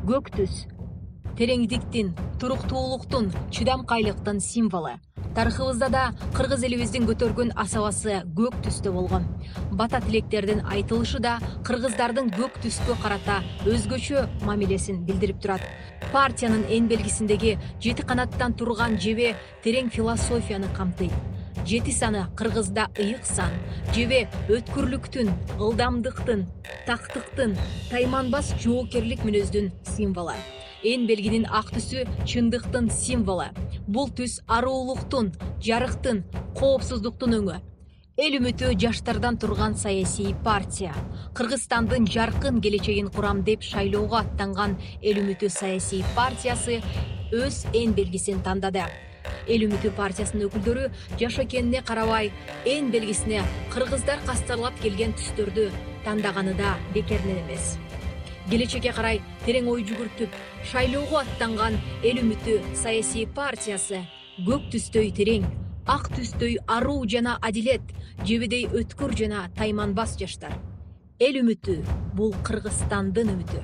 көк түс тереңдиктин, туруктуулуктун, чыдамкайлыктын символу. Тарыхыбызда да кыргыз элибиздин көтөргөн асабасы көк түстө болгон. Бата тилектердин айтылышы да кыргыздардын көк түскө карата өзгөчө мамилесин билдирип турат. Партиянын эн белгисиндеги 7 канаттан турган жебе терең философияны камтыйт. 7 саны кыргызда ыйык сан, жебе өткүрлүктүн, ылдамдыктын, тактыктын, тайманбас жоокерлик мүнөздүн символу. Эн белгинин ак түсү чындыктын символу. Бул түс аруулуктун, жарыктын, коопсуздуктун өңү. Эл үмүтү жаштардан турган саясий партия. Кыргызстандын жаркын келечегин курам деп шайлоого аттанган Эл үмүтү саясий партиясы өз эн белгисин тандады. Эл үмүтү партиясынын өкүлдөрү жаш экенине карабай, эн белгисине кыргыздар кастарлап келген түстөрдү тандаганы да бекеринен эмес. Келечекке карай терең ой жүгүртүп, шайлоого аттанган Эл үмүтү саясий партиясы көк түстөй терең, ак түстөй аруу жана адилет, жебедей өткүр жана тайманбас жаштар. Эл үмүтү бул Кыргызстандын үмүтү.